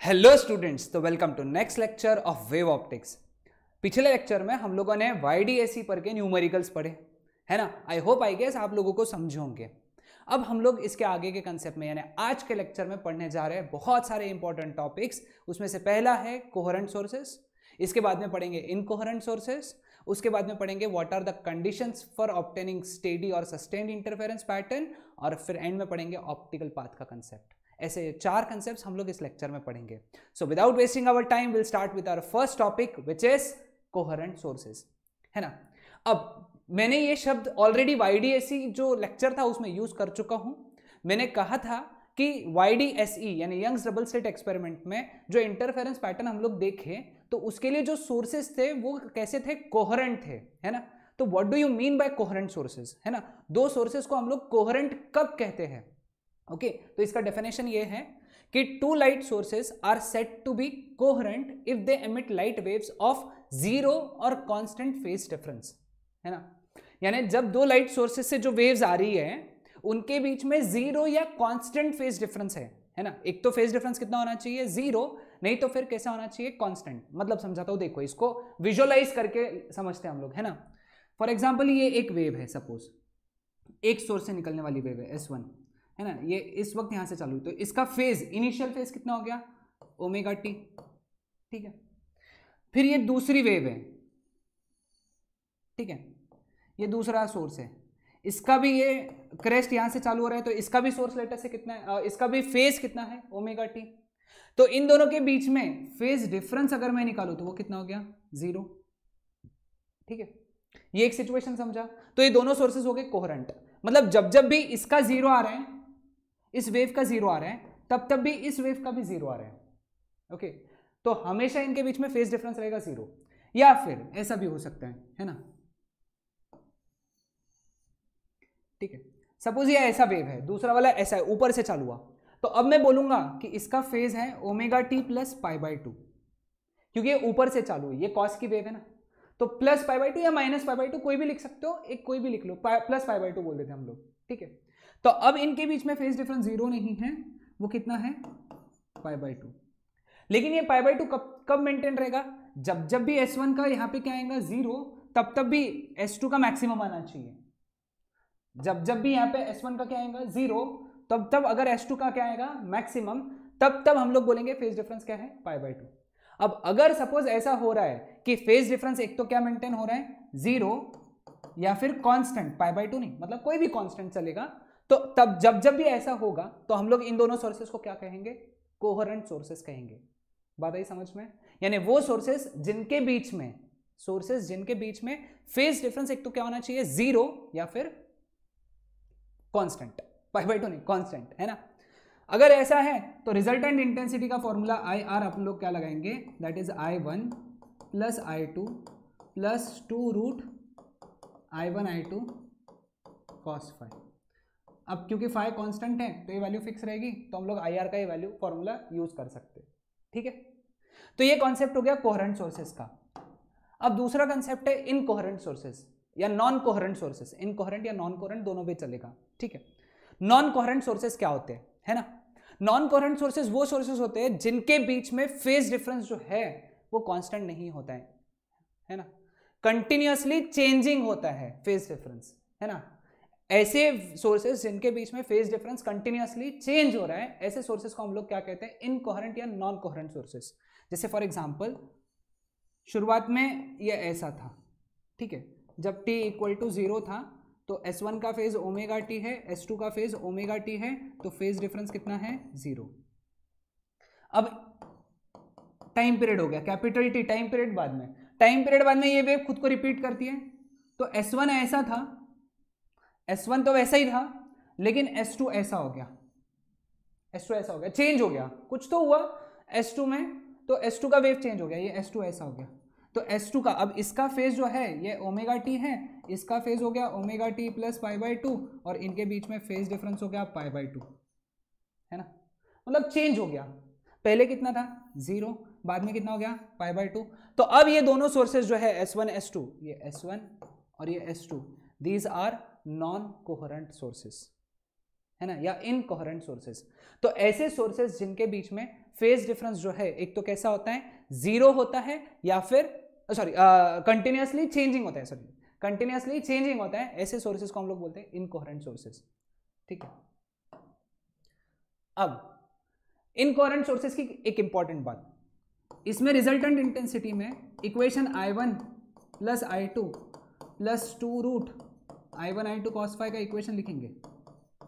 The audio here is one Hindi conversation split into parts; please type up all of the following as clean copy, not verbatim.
हेलो स्टूडेंट्स, तो welcome to next lecture of wave optics. पिछले लेक्चर में हम लोगों ने YDAC पर के न्यूमेरिकल्स पढ़े, है ना। आई होप आई गेस आप लोगों को समझे होंगे। अब हम लोग इसके आगे के कंसेप्ट में यानी आज के लेक्चर में पढ़ने जा रहे हैं बहुत सारे इंपॉर्टेंट टॉपिक्स। उसमें से पहला है कोहेरेंट सोर्सेस, इसके बाद में पढ़ेंगे इनकोहेरेंट सोर्सेस, उसके बाद में पढ़ेंगे what are the conditions for obtaining steady और सस्टेन्ड इंटरफेरेंस पैटर्न, और फिर एंड में पढ़ेंगे ऑप्टिकल पाथ का कंसेप्ट। ऐसे चार कंसेप्ट्स हम लोग इस लेक्चर में पढ़ेंगे। So without wasting our time will start with our first topic which is coherent sources, है ना। अब मैंने ये शब्द ऑलरेडी YDAC जो लेक्चर था उसमें यूज कर चुका हूं। मैंने कहा था कि YDSE यानी यंग्स डबल स्लिट एक्सपेरिमेंट में जो इंटरफेरेंस पैटर्न हम लोग देखे तो उसके लिए जो सोर्सेज थे वो कैसे थे, कोहेरेंट थे, है ना। तो what do you mean bye coherent sources, है ना। दो सोर्सेज को हम लोग कोहेरेंट कब कहते हैं, ओके तो इसका डेफिनेशन ये है कि two light sources are set to be coherent if they emit light waves of zero और कांस्टेंट फेज डिफरेंस, है ना। यानी जब दो लाइट सोर्सेज से जो वेव्स आ रही है उनके बीच में जीरो या कांस्टेंट फेज डिफरेंस है ना। एक तो फेज डिफरेंस कितना होना चाहिए, जीरो, नहीं तो फिर कैसा होना चाहिए, कांस्टेंट। मतलब समझाता हूं, देखो इसको विजुअलाइज करके समझते हैं हम लोग, है ना। फॉर एग्जाम्पल ये एक वेव है, सपोज एक सोर्स से निकलने वाली वेव है S1, है ना। ये इस वक्त यहां से चालू, तो इसका फेज, इनिशियल फेज कितना हो गया, ओमेगा टी, ठीक है। फिर ये दूसरी वेव है, ठीक है, ये दूसरा सोर्स है, इसका भी ये क्रेस्ट यहां से चालू हो रहा है, तो इसका भी सोर्स लेटर से कितना है, इसका भी फेज कितना है, ओमेगा टी। तो इन दोनों के बीच में फेज डिफरेंस अगर मैं निकालूं तो वो कितना हो गया, जीरो, ठीक है। ये एक सिचुएशन समझा। तो ये दोनों सोर्सेज हो गए कोहेरेंट। मतलब जब जब भी इसका जीरो आ रहा है, इस वेव का जीरो आ रहा है, तब तब भी इस वेव का भी जीरो आ रहा है, ओके। तो हमेशा इनके बीच में फेज डिफरेंस रहेगा जीरो। या फिर ऐसा भी हो सकता है ना, ठीक है। सपोज ये ऐसा वेव है, दूसरा वाला ऐसा है, ऊपर से चालू हुआ, तो अब मैं बोलूंगा कि इसका फेज है omega T plus pi by to, क्योंकि ये ऊपर से चालू है, ये कॉस की वेव है ना। तो प्लस पाई बाई टू या माइनस पाई बाई टू कोई भी लिख सकते हो, एक कोई भी लिख लो, प्लस पाई बाई टू बोल देते हैं हम लोग, ठीक है। तो अब इनके बीच में फेज डिफरेंस जीरो नहीं है, वो कितना है, पाई बाई टू। लेकिन ये पाई बाई टू कब कब मेंटेन रहेगा, जब जब भी S1 का यहाँ पे क्या आएगा, जीरो, तब तब भी S2 का मैक्सिमम आना चाहिए। जब जब भी यहाँ पे S1 का क्या आएगा, जीरो, तब तब अगर S2 का क्या आएगा, मैक्सिमम, तब तब हम लोग बोलेंगे फेज डिफरेंस क्या है, पाई बाई टू। अब अगर सपोज ऐसा हो रहा है कि फेज डिफरेंस एक तो क्या मेंटेन हो रहा है, जीरो, या फिर कांस्टेंट, पाई बाई टू नहीं, मतलब कोई भी कांस्टेंट चलेगा, तो तब जब जब भी ऐसा होगा तो हम लोग इन दोनों सोर्सेस को क्या कहेंगे, कोहेरेंट सोर्सेस कहेंगे। बात आई समझ में। यानी वो सोर्सेस जिनके बीच में फेज डिफरेंस एक तो क्या होना चाहिए, जीरो या फिर कांस्टेंट, पाई बाई टू नहीं, कांस्टेंट, है ना। अगर ऐसा है तो रिजल्टेंट इंटेंसिटी का फॉर्मूला IR अपन लोग क्या लगाएंगे, that is I1 plus I2 plus 2 root I1 I2 cos phi. अब क्योंकि फाई कांस्टेंट है तो ये वैल्यू फिक्स रहेगी, तो हम लोग IR का ये वैल्यू फॉर्मूला यूज कर सकते हैं, ठीक है। तो ये कॉन्सेप्ट हो गया कोहेरेंट सोर्सेस का। अब दूसरा कंसेप्ट है इनकोहेरेंट सोर्सेस या नॉन कोहेरेंट सोर्सेस। इनकोहेरेंट या नॉन कोहेरेंट दोनों भी चलेगा, ठीक है। नॉन कोहेरेंट सोर्सेस क्या होते हैं, है ना। नॉन कोहेरेंट सोर्सेस वो सोर्सेस होते हैं जिनके बीच में फेज डिफरेंस जो है वो कांस्टेंट नहीं होता है ना, कंटिन्यूअसली चेंजिंग होता है फेज डिफरेंस, है ना। ऐसे सोर्सेस जिनके बीच में फेज डिफरेंस कंटिन्यूअसली चेंज हो रहा है, ऐसे सोर्सेस को हम लोग क्या कहते हैं, इनकोहेरेंट या नॉन कोहेरेंट सोर्सेस। जैसे फॉर एग्जांपल शुरुआत में ये ऐसा था, ठीक है, जब t इक्वल टू जीरो था तो S1 का फेज ओमेगा टी है, S2 का फेज ओमेगा टी है, तो फेज डिफरेंस कितना है, जीरो। अब टाइम पीरियड हो गया, कैपिटल T, टाइम पीरियड बाद में ये वेव खुद को रिपीट करती है। तो S1 ऐसा था, S1 तो वैसा ही था, लेकिन S2 ऐसा हो गया, चेंज हो गया, कुछ तो हुआ S2 में, तो S2 का वेव चेंज हो गया, ये S2 ऐसा हो गया। तो S2 का, अब इसका फेज जो है ये ओमेगा टी है, इसका फेज हो गया omega T plus pi by to, और इनके बीच में फेज डिफरेंस हो गया पाई बाई टू, है ना। मतलब चेंज हो गया, पहले कितना था, जीरो, बाद में कितना हो गया, पाई बाई टू। तो अब ये दोनों सोर्सेज जो है S1 S2, ये S1 और ये S2, these are non coherent sources, है ना, या इनकोहेरेंट सोर्सेज। तो ऐसे सोर्सेज जिनके बीच में फेज डिफरेंस जो है एक तो कैसा होता है, जीरो होता है, या फिर सॉरी कंटिन्यूअसली चेंजिंग होता है, सॉरी कंटिन्यूअसली चेंजिंग होता है, ऐसे सोर्सेज को हम लोग बोलते हैं इनकोहेरेंट सोर्सेज। ठीक है, अब इनकोहेरेंट सोर्सेज की एक इंपॉर्टेंट बात, इसमें रिजल्टेंट इंटेंसिटी में equation I1 plus I2 plus 2 root I1 I2 cos phi का इक्वेशन लिखेंगे,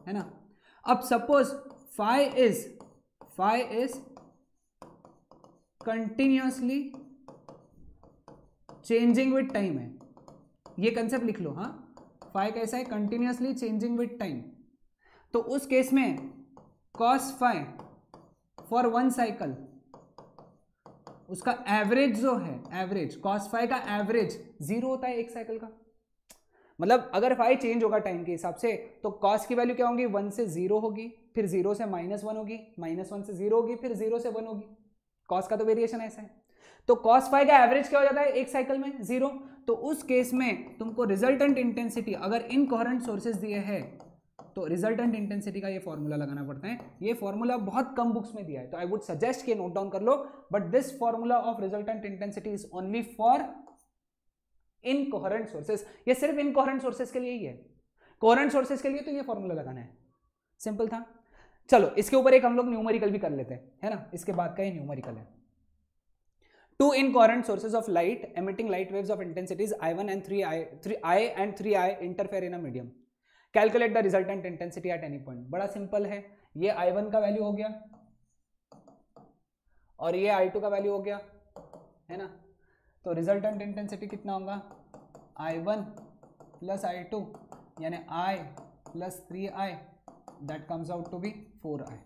है ना। अब suppose phi is continuously changing with time है, ये कंसेप्ट लिख लो। हाँ, phi कैसा है, कंटिन्यूअसली चेंजिंग विद टाइम। तो उस केस में cos phi for one cycle, उसका एवरेज जो है, एवरेज cos phi का एवरेज जीरो होता है एक साइकिल का। मतलब अगर phi चेंज होगा टाइम के हिसाब से तो cos की वैल्यू क्या होगी, 1 से 0 होगी, फिर 0 से -1 होगी, -1 से 0 होगी, फिर 0 से 1 होगी। cos का तो वेरिएशन ऐसा है। तो cos phi का एवरेज क्या हो जाता है एक साइकिल में, 0। तो उस केस में तुमको रिजल्टेंट इंटेंसिटी अगर इनकोहेरेंट सोर्सेज दिए हैं तो रिजल्टेंट इंटेंसिटी का ये फॉर्मूला लगाना पड़ता है। ये फॉर्मूला बहुत कम बुक्स में दिया है, तो आई वुड सजेस्ट कि नोट डाउन कर लो, but this formula of resultant intensity is only for incoherent sources. ये सिर्फ इनकोहेरेंट सोर्सेज के लिए ही है, कोहेरेंट सोर्सेज के लिए तो ये फॉर्मूला लगाना है। सिंपल था। चलो इसके ऊपर एक हम लोग न्यूमेरिकल भी कर लेते हैं, है ना, इसके बाद का ये न्यूमेरिकल है। Two incoherent sources of light emitting light waves of intensities I1 and 3I and 3I interfere in a medium. Calculate the resultant intensity at any point. बड़ा सिंपल है, ये I1 का वैल्यू हो गया और ये I2 का वैल्यू हो गया, है ना। तो रिजल्टेंट इंटेंसिटी कितना होगा, I1 प्लस I2 यानी I plus 3I, that comes out to be 4I।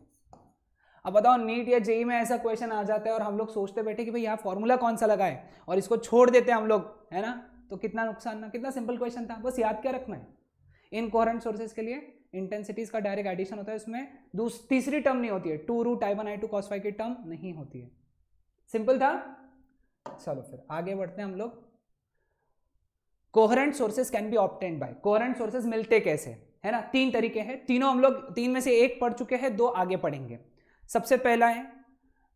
अब बताओ नीट या जेई में ऐसा क्वेश्चन आ जाता है और हम लोग सोचते बैठे कि भाई यहाँ फॉर्मूला कौन सा लगाए और इसको छोड़ देते हैं हम लोग, है ना, तो कितना नुकसान ना। कितना सिंपल क्वेश्चन था, बस याद क्या रखना है, इनकोहेरेंट सोर्सेज के लिए इंटेंसिटीज का डायरेक्ट एडिशन होता है, उसमें तीसरी टर्म नहीं होती है, 2 root I1 I2 cos phi की टर्म नहीं होती है। सिंपल था। चलो फिर आगे बढ़ते हैं हम लोग। Coherent sources can be obtained by, coherent sources मिलते कैसे, है ना। 3 तरीके हैं, तीनों हम लोग 3 में से 1 पढ़ चुके हैं, 2 आगे पढ़ेंगे। सबसे पहला है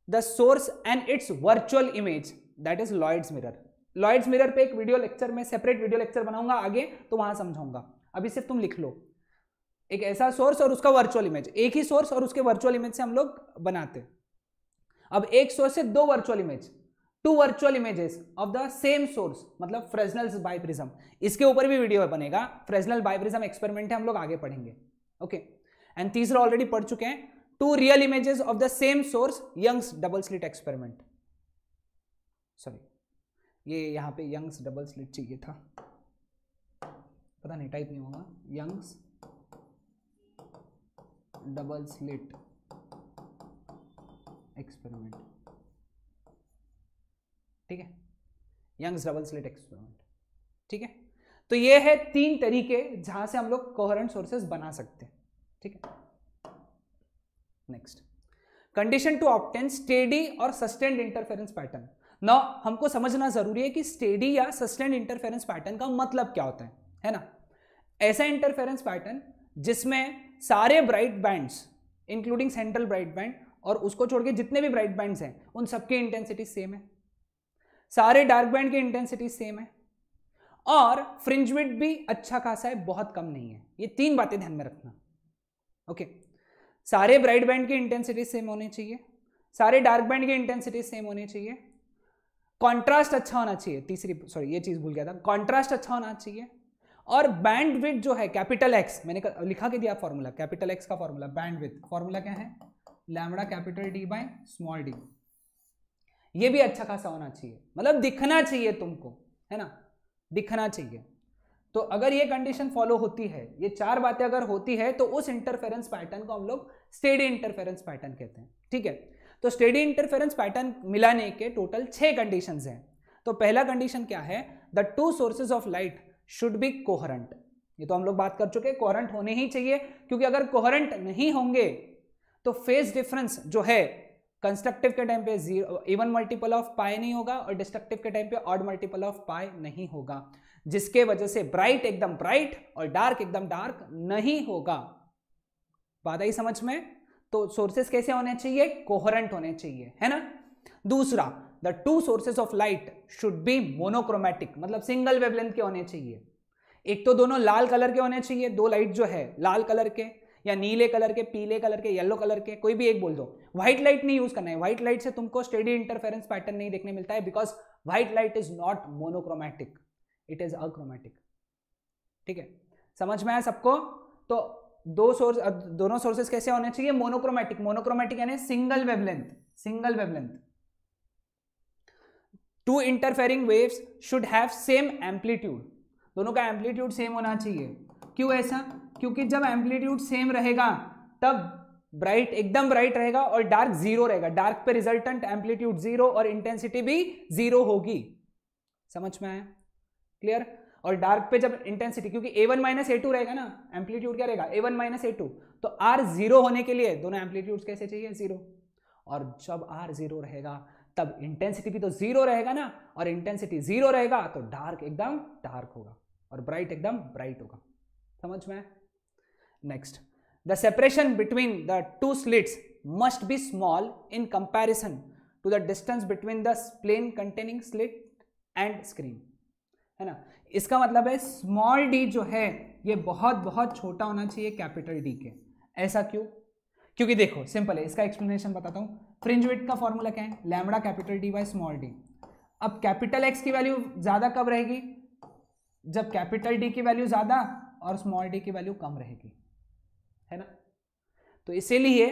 the source and its virtual image, that is Lloyd's mirror. Lloyd's mirror पे एक वीडियो लेक्चर में सेपरेट वीडियो लेक्चर बनाऊंगा आगे, तो वहां समझाऊंगा। अभी सिर्फ तुम लिख लो, एक ऐसा सोर्स और उसका वर्चुअल इमेज, एक ही सोर्स और उसके वर्चुअल इमेज से हम लोग बनाते। अब एक सोर्स से 2 virtual image, 2 virtual images of the same source, मतलब फ्रेस्नेल्स बाइप्रिज्म, इसके ऊपर भी वीडियो बनेगा। फ्रेस्नेल बाइप्रिज्म एक्सपेरिमेंट है, हम लोग आगे पढ़ेंगे। ओके, एंड तीसरा ऑलरेडी पढ़ चुके हैं, 2 real images of the same source, Young's double slit experiment. Sorry, ये यहाँ पे यंग्स डबल स्लिट चाहिए था, पता नहीं टाइप नहीं होगा, यंग्स डबल स्लिट एक्सपेरिमेंट, ठीक है, यंग्स डबल स्लिट एक्सपेरिमेंट, ठीक है। तो ये है 3 तरीके जहां से हम लोग कोहेरेंट सोर्सेज बना सकते हैं, ठीक है। Next, condition to obtain steady और सस्टेन्ड इंटरफेरेंस पैटर्न। नाउ हमको समझना जरूरी है कि स्टेडी या सस्टेन्ड इंटरफेरेंस पैटर्न का मतलब क्या होता है ना। ऐसा इंटरफेरेंस पैटर्न जिसमें सारे bright bands including central bright band और उसको छोड़ के जितने भी ब्राइट बैंड्स हैं उन सबकी इंटेंसिटी सेम है, सारे डार्क बैंड की इंटेंसिटी सेम है, और फ्रिंज विड्थ भी अच्छा खासा है, बहुत कम नहीं है। ये 3 बातें ध्यान में रखना। ओके, सारे ब्राइट बैंड की इंटेंसिटी सेम होनी चाहिए, सारे डार्क बैंड की इंटेंसिटी सेम होनी चाहिए, कॉन्ट्रास्ट अच्छा होना चाहिए, तीसरी सॉरी ये चीज भूल गया था, कॉन्ट्रास्ट अच्छा होना चाहिए, और बैंड विड्थ जो है कैपिटल एक्स, मैंने लिखा के दिया फॉर्मूला, कैपिटल एक्स का फॉर्मूला बैंड विड्थ, फॉर्मूला क्या है, lambda capital D by small D. ये भी अच्छा खासा होना चाहिए, मतलब दिखना चाहिए तुमको, है ना, दिखना चाहिए। तो अगर ये कंडीशन फॉलो होती है, ये 4 बातें अगर होती है, तो उस इंटरफेरेंस पैटर्न को हम लोग स्टेडी इंटरफेरेंस पैटर्न कहते हैं, ठीक है। तो स्टेडी इंटरफेरेंस पैटर्न मिलाने के टोटल 6 कंडीशंस हैं। तो पहला कंडीशन क्या है, the 2 sources of light should be coherent. ये तो हम लोग बात कर चुके हैं, कोहेरेंट होने ही चाहिए, क्योंकि अगर कोहेरेंट नहीं होंगे तो फेज डिफरेंस जो है कंस्ट्रक्टिव के टाइम पे इवन मल्टीपल ऑफ पाई नहीं होगा और डिस्ट्रक्टिव के टाइम पे ऑड मल्टीपल ऑफ पाई नहीं होगा, जिसके वजह से ब्राइट एकदम ब्राइट और डार्क एकदम डार्क नहीं होगा। बात आई समझ में? तो सोर्सेस कैसे होने चाहिए? कोहेरेंट होने चाहिए, है ना। दूसरा, the two sources of light should be monochromatic, मतलब सिंगल वेवलेंथ के होने चाहिए। एक तो दोनों लाल कलर के होने चाहिए, दो लाइट जो है लाल कलर के या नीले कलर के, पीले कलर के, येलो कलर के, कोई भी एक बोल दो। व्हाइट लाइट नहीं यूज करना है, व्हाइट लाइट से तुमको स्टेडी इंटरफेरेंस पैटर्न नहीं देखने मिलता है, because white light is not monochromatic, it is achromatic. ठीक है, समझ में आया सबको? तो दोनों सोर्सेस कैसे होने चाहिए? मोनोक्रोमैटिक। मोनोक्रोमैटिक यानी single wavelength, single wavelength. Two interfering waves should have same amplitude, दोनों का एम्पलीट्यूड सेम होना चाहिए। क्यों ऐसा? क्योंकि जब एम्पलीट्यूड सेम रहेगा तब ब्राइट एकदम ब्राइट रहेगा और डार्क जीरो रहेगा। डार्क पे रिजल्टेंट एम्पलीट्यूड जीरो और इंटेंसिटी भी जीरो होगी। समझ में आया? क्लियर? और डार्क पे जब इंटेंसिटी, क्योंकि A1 माइनस A2 रहेगा ना, एम्पलीट्यूड क्या रहेगा? A1 minus A2। तो R जीरो होने के लिए दोनों एम्पलीट्यूड कैसे चाहिए? जीरो। और जब R जीरो रहेगा तब इंटेंसिटी भी तो जीरो रहेगा ना, और इंटेंसिटी जीरो रहेगा तो डार्क एकदम डार्क होगा और ब्राइट एकदम ब्राइट होगा। समझ में? Next, the separation between the two slits must be small in comparison to the distance between the plane containing slit and screen, है ना। इसका मतलब है स्मॉल डी जो है ये बहुत बहुत छोटा होना चाहिए कैपिटल डी के। ऐसा क्यों? क्योंकि देखो सिंपल है, इसका एक्सप्लेनेशन बताता हूं। फ्रिंज विड्थ का फॉर्मूला क्या है? Lambda capital D by small D. अब कैपिटल एक्स की वैल्यू ज्यादा कब रहेगी? जब कैपिटल डी की वैल्यू ज्यादा और स्मॉल डी की वैल्यू कम रहेगी, है ना। तो इसीलिए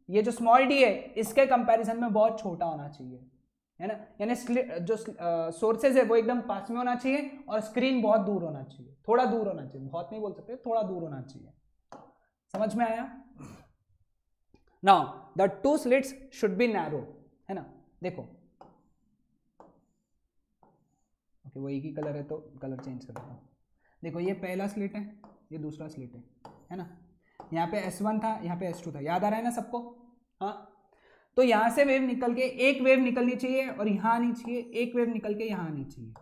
ये जो स्मॉल डी है इसके कंपैरिजन में बहुत छोटा होना चाहिए, है ना। यानी जो सोर्सेज है वो एकदम पास में होना चाहिए और स्क्रीन बहुत दूर होना चाहिए, थोड़ा दूर होना चाहिए, बहुत नहीं बोल सकते, थोड़ा दूर होना चाहिए। समझ में आया? Now the two slits should be narrow, है ना। देखो ओके, वो एक ही कलर है तो कलर चेंज कर देता हूं। देखो ये पहला स्लिट है, ये दूसरा स्लिट है ना। यहाँ पे S1 था, यहाँ पे S2 था, याद आ रहा है ना सबको? हाँ, तो यहां से वेव निकल के एक वेव निकलनी चाहिए और यहां आनी चाहिए, एक वेव निकल के यहां आनी चाहिए।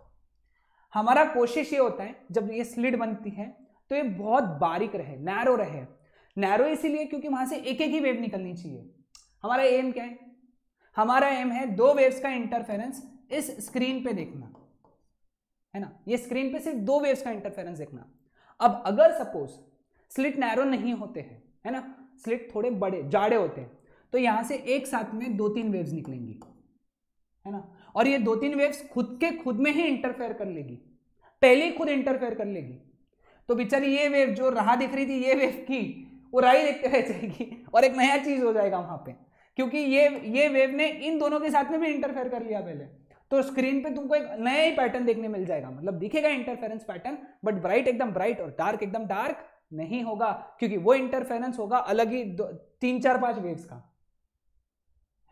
हमारा कोशिश ये होता है जब ये स्लिट बनती है तो ये बहुत बारीक रहे, नैरो रहे। नैरो इसीलिए क्योंकि वहां से एक एक ही वेव निकलनी चाहिए। हमारा एम क्या है? हमारा एम है दो वेव्स का इंटरफेरेंस इस स्क्रीन पे देखना, है ना। ये स्क्रीन पे सिर्फ दो वेव्स का इंटरफेरेंस देखना। अब अगर सपोज स्लिट नैरो नहीं होते हैं, है ना, स्लिट थोड़े बड़े जाड़े होते हैं, तो यहां से एक साथ में दो तीन वेव्स निकलेंगी, है ना। और ये दो तीन वेव्स खुद में ही इंटरफेयर कर लेगी, पहले ही खुद इंटरफेयर कर लेगी। तो बेचारी ये वेव जो राह दिख रही थी ये वेव की, वो राह ही देखते रह जाएगी और एक नया चीज हो जाएगा वहां पे, क्योंकि ये वेव ने इन दोनों के साथ में भी इंटरफेयर कर लिया पहले। तो स्क्रीन पे तुमको एक नया ही पैटर्न देखने मिल जाएगा, मतलब दिखेगा इंटरफेरेंस पैटर्न, बट ब्राइट एकदम ब्राइट और डार्क एकदम डार्क नहीं होगा, क्योंकि वो इंटरफेरेंस होगा अलग ही 3-4-5 वेव्स का,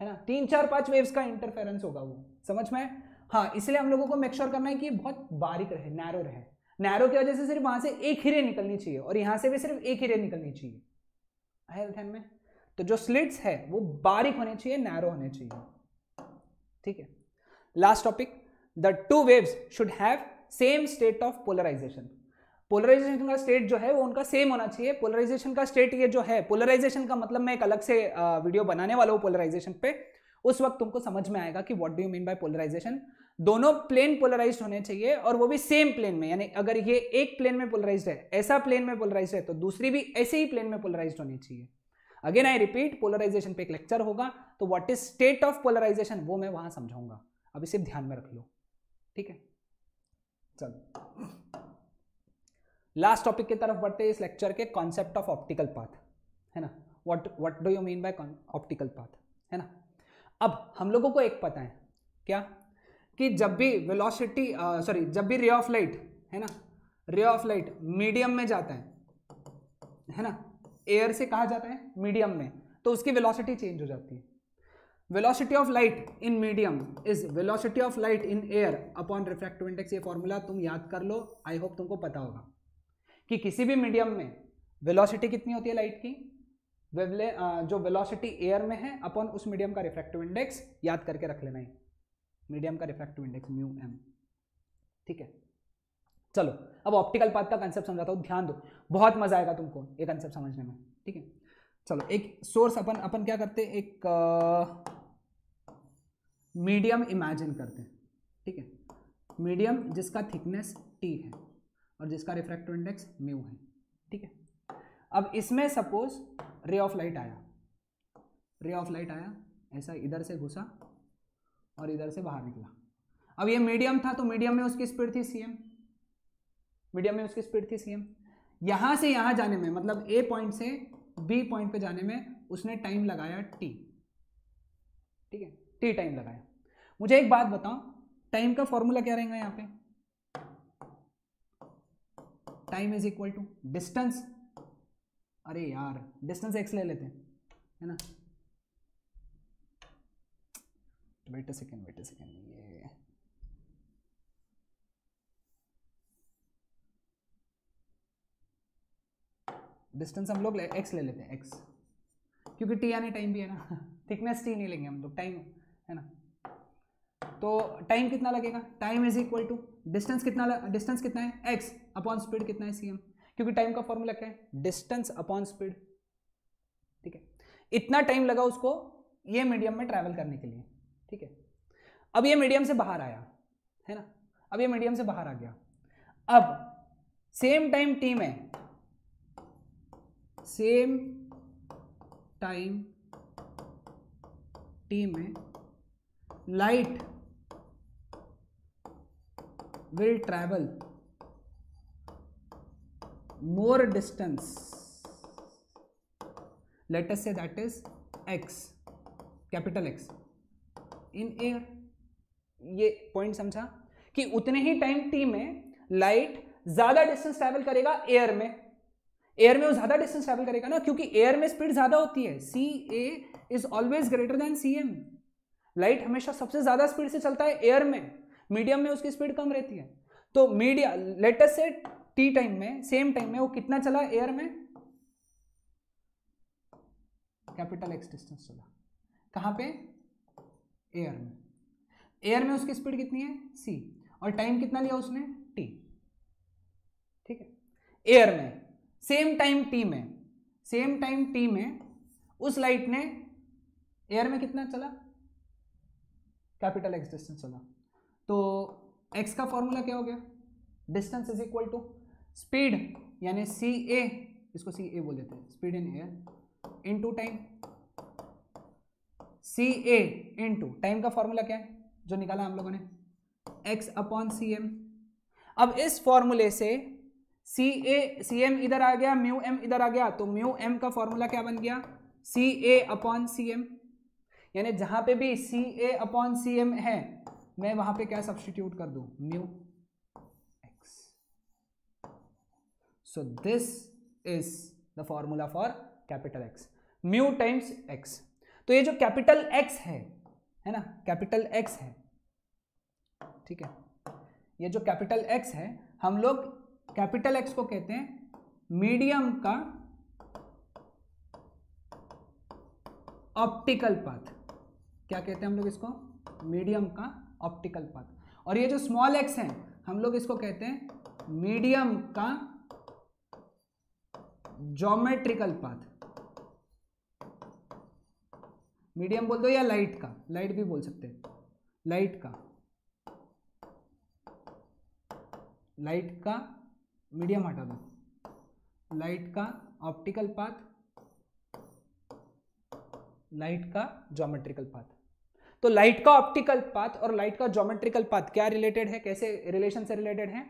है ना। 3-4-5 वेव्स का इंटरफेरेंस होगा वो। समझ में? हाँ, इसलिए हम लोगों को मेक श्योर करना है कि बहुत बारीक रहे, नैरो रहे। नैरो की वजह से सिर्फ वहां से एक ही रे निकलनी चाहिए और यहां से भी सिर्फ एक ही रे निकलनी चाहिए, आया ध्यान में? तो जो स्लिट्स है वो बारीक होने चाहिए, नैरो होने चाहिए। ठीक है, last topic, the two waves should have same state of polarization. Polarization का स्टेट जो है वो उनका सेम होना चाहिए। पोलराइजेशन का स्टेट ये जो है, पोलराइजेशन का मतलब मैं एक अलग से वीडियो बनाने वाला हूं पोलराइजेशन पे, उस वक्त तुमको समझ में आएगा कि what do you mean by polarization. दोनों प्लेन पोलराइज्ड होने चाहिए और वो भी सेम प्लेन में, यानी अगर ये एक प्लेन में पोलराइज्ड है, ऐसा प्लेन में पोलराइज्ड है, तो दूसरी भी ऐसे ही प्लेन में पोलराइज्ड होनी चाहिए। अगेन आई रिपीट, पोलराइजेशन पे एक लेक्चर होगा, तो what is state of polarization वो मैं वहां समझाऊंगा, अब इसे ध्यान में रख लो। ठीक है, चलो लास्ट टॉपिक की तरफ बढ़ते हैं इस लेक्चर के, कॉन्सेप्ट ऑफ ऑप्टिकल पाथ, है ना। What do you mean bye optical path, है ना। अब हम लोगों को एक पता है क्या, कि जब भी वेलोसिटी जब भी रे ऑफ लाइट, है ना, रे ऑफ लाइट मीडियम में जाता है ना, एयर से कहा जाता है मीडियम में, तो उसकी वेलोसिटी चेंज हो जाती है। Velocity of light in medium is velocity of light in air upon refractive index. ये फॉर्मूला तुम याद कर लो, आई होप तुमको पता होगा कि किसी भी मीडियम में वेलोसिटी कितनी होती है लाइट की, जो वेलोसिटी एयर में है अपॉन उस मीडियम का रिफ्रैक्टिव इंडेक्स, याद करके रख लेना है, मीडियम का रिफ्रैक्टिव इंडेक्स म्यू एम। ठीक है, चलो अब ऑप्टिकल पाथ का कंसेप्ट समझाता हूं, ध्यान दो, बहुत मजा आएगा तुमको ये कंसेप्ट समझने में। ठीक है, चलो एक सोर्स अपन क्या करते हैं, एक मीडियम इमेजिन करते हैं, ठीक है, मीडियम जिसका थिकनेस टी है और जिसका रिफ्रैक्टिव इंडेक्स म्यू है, ठीक है। अब इसमें सपोज रे ऑफ लाइट आया, ऐसा इधर से घुसा और इधर से बाहर निकला। अब ये मीडियम था तो मीडियम में उसकी स्पीड थी cm, यहां से यहां जाने में, मतलब ए पॉइंट से बी पॉइंट पे जाने में उसने टाइम लगाया t, ठीक है, t टाइम लगाया। मुझे एक बात बताओ, टाइम का फॉर्मूला क्या रहेगा यहां पे? Time is equal to distance, अरे यार डिस्टेंस x ले लेते हैं, है ना। वेट अ सेकेंड, ये डिस्टेंस हम लोग x ले लेते हैं, x, क्योंकि t यानी टाइम भी है ना थिकनेस t नहीं लेंगे हम लोग, टाइम है ना। तो टाइम कितना लगेगा? Time is equal to distance कितना है x अपॉन स्पीड कितना है cm, क्योंकि टाइम का फॉर्मूला क्या है? डिस्टेंस अपॉन स्पीड, ठीक है। इतना टाइम लगा उसको ये मीडियम में ट्रैवल करने के लिए, ठीक है। अब ये मीडियम से बाहर आया, है ना, अब ये मीडियम से बाहर आ गया। अब सेम टाइम टी में light will travel more distance, let us say that is x, capital x in air। ये पॉइंट समझा कि उतने ही टाइम t में लाइट ज्यादा डिस्टेंस ट्रैवल करेगा एयर में वो ज्यादा डिस्टेंस ट्रैवल करेगा ना, क्योंकि एयर में स्पीड ज्यादा होती है, ca is always greater than cm। Light हमेशा सबसे ज्यादा स्पीड से चलता है एयर में, मीडियम में उसकी स्पीड कम रहती है। तो मीडियम लेट अस से टी टाइम में, सेम टाइम में वो कितना चला एयर में? कैपिटल एक्स डिस्टेंस चला। कहां पे? एयर में उसकी स्पीड कितनी है? c, और टाइम कितना लिया उसने? t, ठीक है। एयर में सेम टाइम t में उस लाइट ने एयर में कितना चला? कैपिटल एक्स डिस्टेंस चला। तो x का फॉर्मूला क्या हो गया? Distance is equal to speed यानी ca, इसको ca बोल देते हैं, speed in air into time, ca into time का फॉर्मूला क्या है जो निकाला हम लोगों ने? x upon cm। अब इस फॉर्मूले से cm इधर आ गया, म्यू m इधर आ गया, तो म्यू m का फॉर्मूला क्या बन गया? ca अपॉन cm, यानी जहां पे भी ca अपॉन cm है मैं वहां पे क्या सब्स्टिट्यूट कर दूं? Mu x। So this is the formula for capital X, mu times x। तो ये जो कैपिटल X है ना, कैपिटल X है, ठीक है, ये जो कैपिटल X है, हम लोग कैपिटल X को कहते हैं मीडियम का ऑप्टिकल पाथ। क्या कहते हैं हम लोग इसको? मीडियम का ऑप्टिकल पाथ। और ये जो स्मॉल x है हम लोग इसको कहते हैं मीडियम का ज्योमेट्रिकल पाथ। मीडियम बोल दो या लाइट का, लाइट भी बोल सकते हैं, लाइट का मीडियम हटा दो, लाइट का ऑप्टिकल पाथ, लाइट का ज्योमेट्रिकल पाथ। तो लाइट का ऑप्टिकल पाथ और लाइट का ज्योमेट्रिकल पाथ क्या रिलेटेड है, कैसे रिलेशन से रिलेटेड है?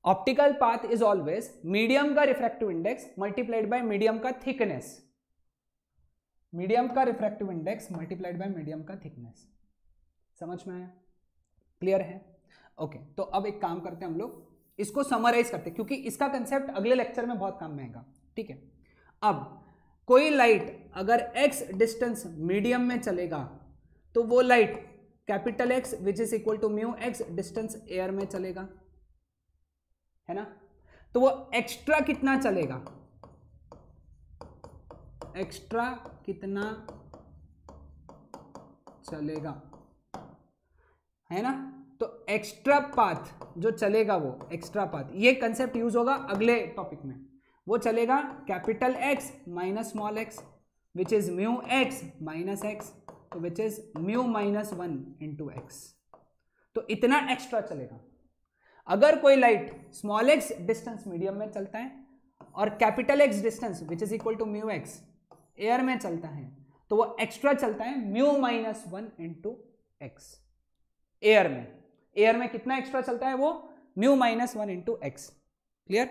Optical path is always medium का refractive index multiplied by medium का थिकनेस, मीडियम का refractive index multiplied by medium का थिकनेस। समझ में आया? क्लियर है? ओके, तो अब एक काम करते हैं हम लोग, इसको समराइज करते हैं क्योंकि इसका कंसेप्ट अगले लेक्चर में बहुत काम में आएगा, ठीक है। अब कोई लाइट अगर x डिस्टेंस मीडियम में चलेगा तो वो light capital X which is equal to mu x distance air में चलेगा, है ना। तो वो एक्स्ट्रा कितना चलेगा? एक्स्ट्रा कितना चलेगा, है ना। तो एक्स्ट्रा पाथ जो चलेगा वो एक्स्ट्रा पाथ, ये कंसेप्ट यूज होगा अगले टॉपिक में। वो चलेगा capital X minus small x which is mu x minus x, तो which is mu minus 1 into x। तो इतना एक्स्ट्रा चलेगा। अगर कोई light small x distance medium में चलता है और capital X distance which is equal to mu x air में चलता है, तो वो एक्स्ट्रा चलता है mu minus 1 into x. Air में कितना एक्स्ट्रा चलता है? वो mu minus 1 into x. Clear?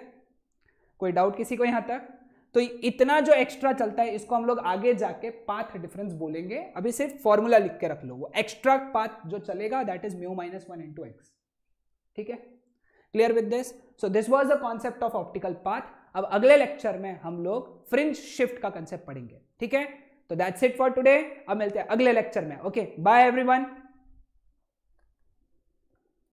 कोई डाउट किसी को यहां तक? तो इतना जो एक्स्ट्रा चलता है इसको हम लोग आगे जाके पाथ डिफरेंस बोलेंगे, अभी सिर्फ फॉर्मूला लिख के रख लो। वो एक्स्ट्रा पाथ जो चलेगा that is mu minus 1 into x. ठीक है? Clear with this? So this was the concept of optical path. अब अगले लेक्चर में हम लोग फ्रिंज शिफ्ट का कंसेप्ट पढ़ेंगे। ठीक है? तो दैट्स इट फॉर टुडे। अब मिलते हैं अगले लेक्चर में। Okay, bye everyone.